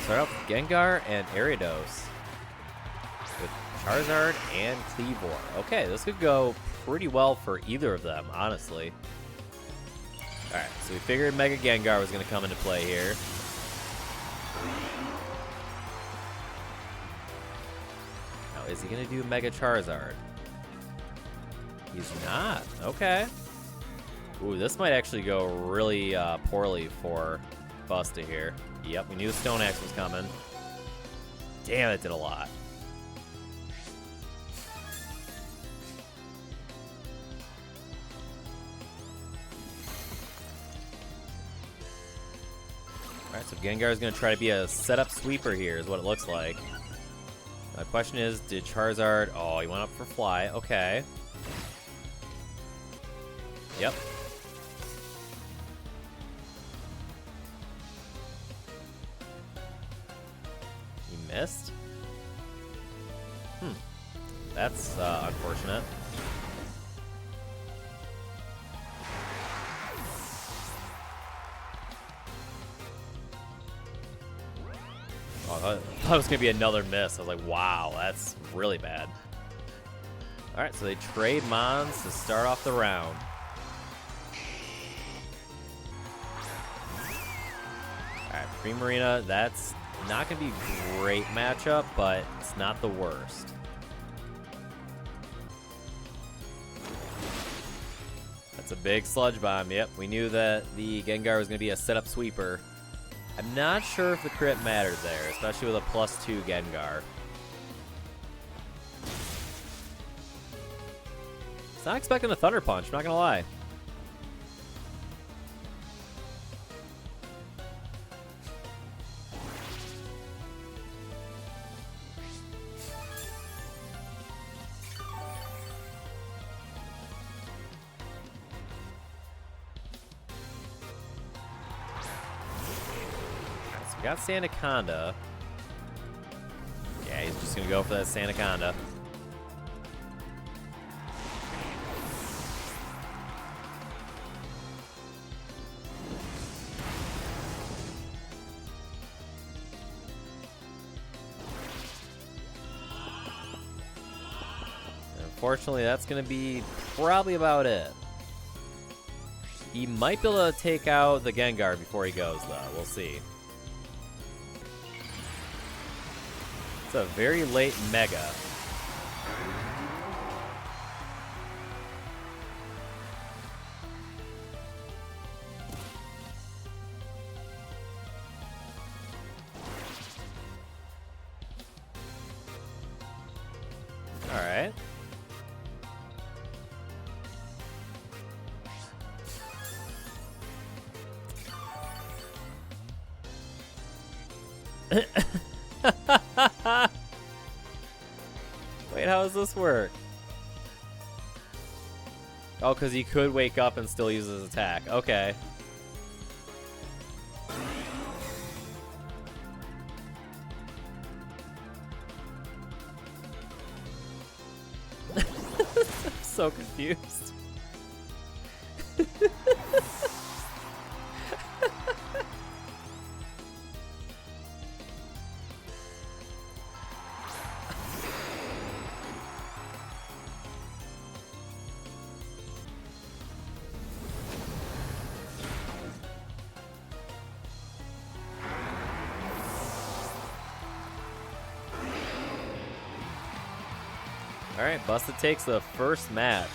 start off with Gengar and Ariados. With Charizard and Cleavor. Okay, this could go pretty well for either of them, honestly. Alright, so we figured Mega Gengar was going to come into play here. Now, is he going to do Mega Charizard? He's not. Okay. Ooh, this might actually go really poorly for Busta here. Yep, we knew Stone Axe was coming. Damn, it did a lot. Alright, so Gengar is going to try to be a setup sweeper here, is what it looks like. The question is, did Charizard... Oh, he went up for Fly. Okay. Yep. He missed? That's unfortunate. Oh, I thought it was going to be another miss. I was like, wow, that's really bad. Alright, so they trade Mons to start off the round. Alright, Primarina, that's not going to be a great matchup, but it's not the worst. That's a big Sludge Bomb. Yep, we knew that the Gengar was going to be a setup sweeper. I'm not sure if the crit matters there, especially with a +2 Gengar. It's not expecting a Thunder Punch, I'm not going to lie. We got Sandaconda. Yeah, he's just gonna go for that Sandaconda. Unfortunately, that's gonna be probably about it. He might be able to take out the Gengar before he goes, though. We'll see. It's a very late Mega. All right. Wait, how does this work? Oh, because he could wake up and still use his attack. Okay. I'm so confused. Alright, Busta takes the first match.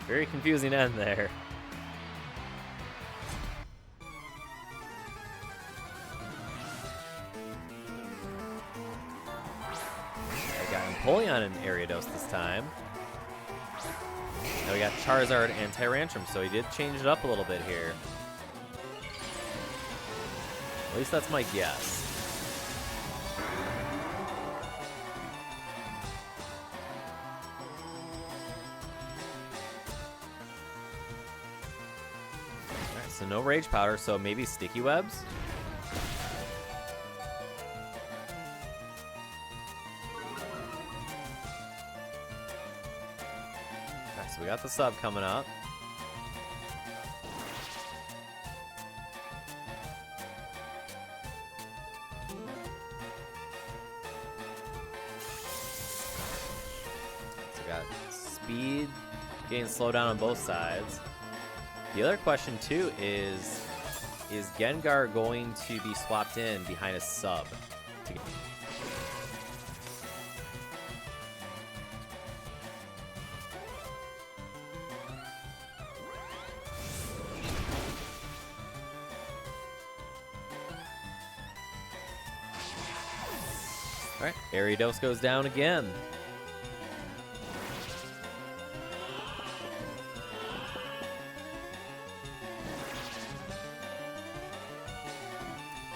Very confusing end there. I got Empoleon and Ariados this time. Now we got Charizard and Tyrantrum, so he did change it up a little bit here. At least that's my guess. So no Rage Powder, so maybe Sticky Webs? Alright, so we got the sub coming up. Got speed getting slowed down on both sides. The other question too is Gengar going to be swapped in behind a sub? Alright, Ariados goes down again.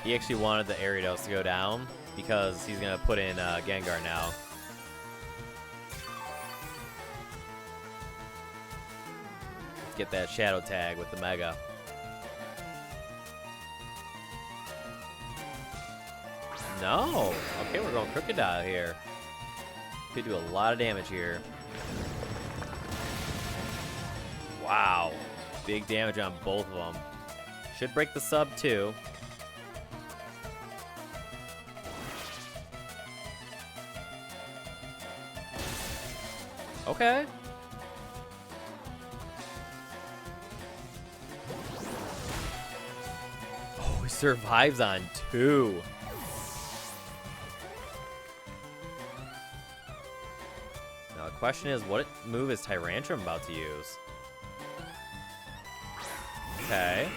He actually wanted the Ariados to go down because he's going to put in Gengar now. Let's get that Shadow Tag with the Mega. No! Okay, we're going Crocodile here. Could do a lot of damage here. Wow. Big damage on both of them. Should break the sub too. Okay. Oh, he survives on 2. Now the question is, what move is Tyrantrum about to use? Okay.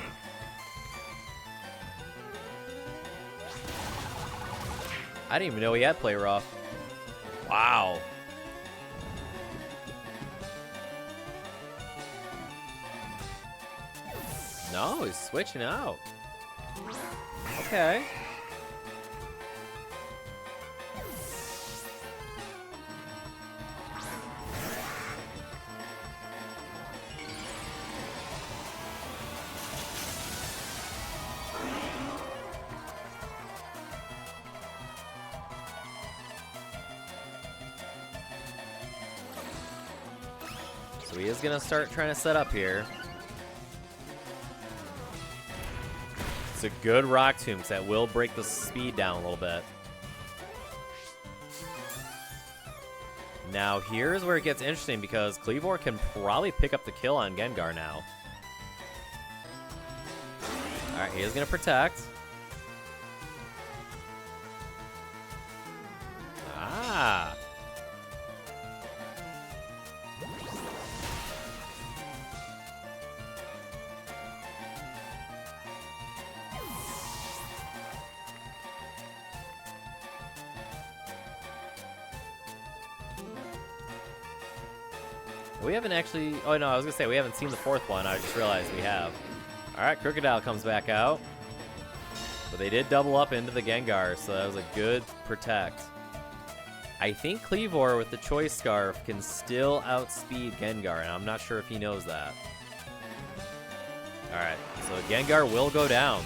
I didn't even know he had Play Rough. Wow. No, he's switching out. Okay. So he is gonna start trying to set up here. It's a good Rock Tomb, because that will break the speed down a little bit. Now, here's where it gets interesting, because Kleavor can probably pick up the kill on Gengar now. Alright, he is going to protect. Ah! We haven't actually... Oh, no, I was going to say, we haven't seen the 4th one. I just realized we have. Alright, Crocodile comes back out. But they did double up into the Gengar, so that was a good protect. I think Kleavor, with the Choice Scarf, can still outspeed Gengar, and I'm not sure if he knows that. Alright, so Gengar will go down.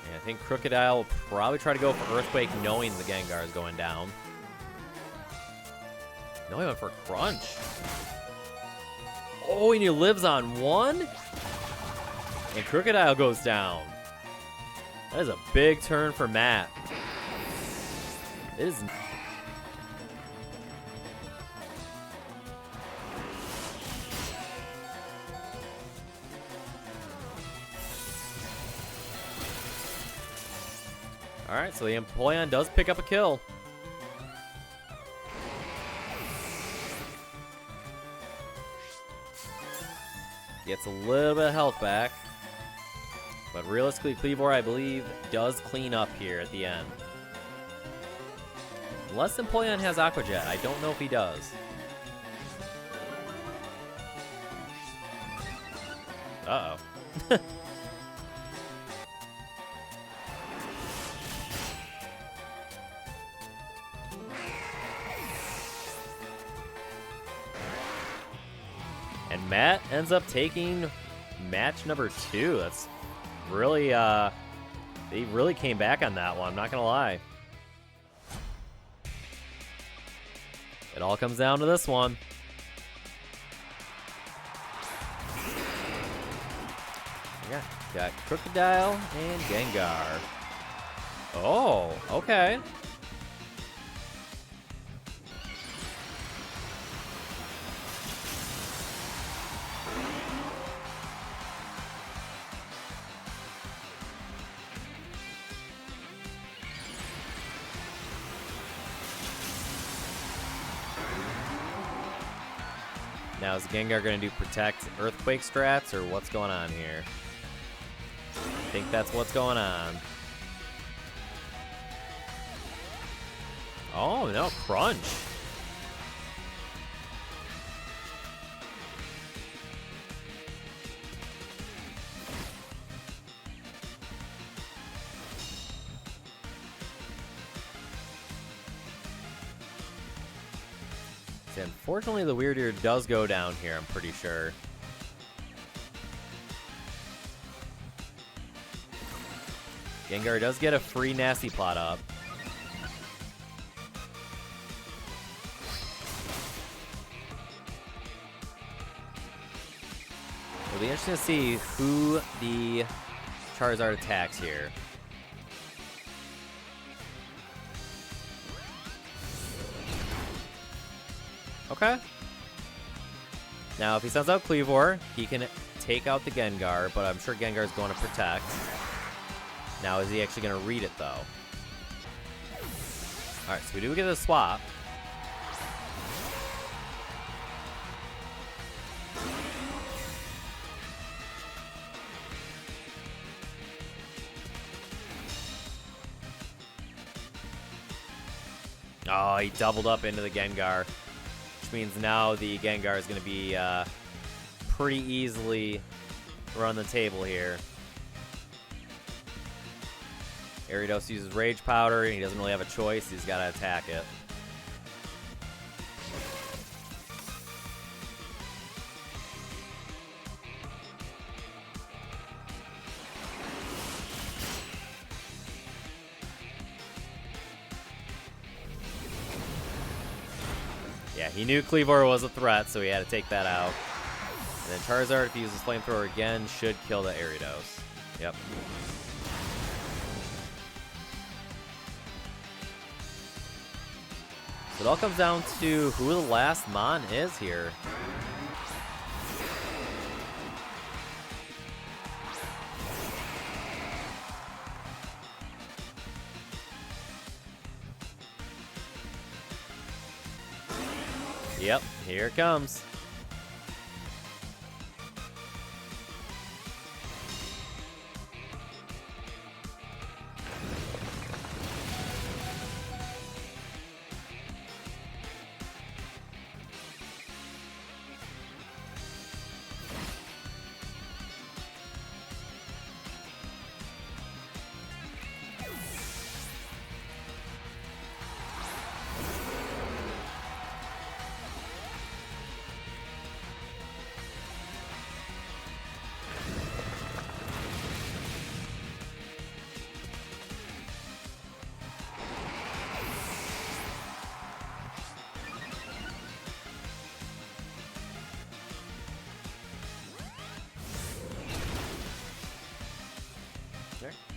And I think Crocodile will probably try to go for Earthquake, knowing the Gengar is going down. No, he went for Crunch. Oh, and he lives on 1? And Crocodile goes down. That is a big turn for Matt. It is... Alright, so the Empoleon does pick up a kill. Gets a little bit of health back. But realistically, Kleavor, I believe, does clean up here at the end. Unless Empoleon has Aqua Jet. I don't know if he does. Uh-oh. And Matt ends up taking match number 2. That's really, they really came back on that one, I'm not gonna lie. It all comes down to this one. Yeah, got Crocodile and Gengar. Oh, okay. Now, is Gengar going to do protect Earthquake strats, or what's going on here? I think that's what's going on. Oh, no, Crunch. See, unfortunately, the Weird Ear does go down here, I'm pretty sure. Gengar does get a free Nasty Plot up. It'll be interesting to see who the Charizard attacks here. Okay. Now, if he sends out Cleavor, he can take out the Gengar, but I'm sure Gengar's going to protect. Now, is he actually going to read it, though? Alright, so we do get a swap. Oh, he doubled up into the Gengar. Which means now the Gengar is going to be pretty easily run the table here. Ariados uses Rage Powder, and he doesn't really have a choice. He's got to attack it. Yeah, he knew Cleavor was a threat, so he had to take that out. And then Charizard, if he uses Flamethrower again, should kill the Ariados. Yep. So it all comes down to who the last Mon is here. Yep, here it comes.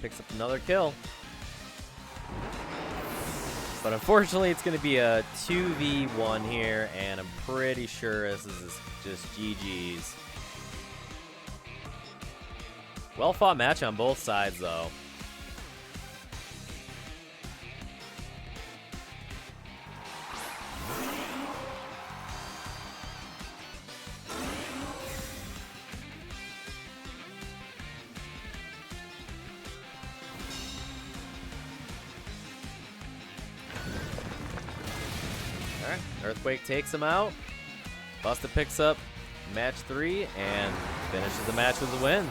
Picks up another kill. But unfortunately, it's going to be a 2v1 here, and I'm pretty sure this is just GG's. Well fought match on both sides, though. Alright, Earthquake takes him out. Busta picks up match 3 and finishes the match with a win.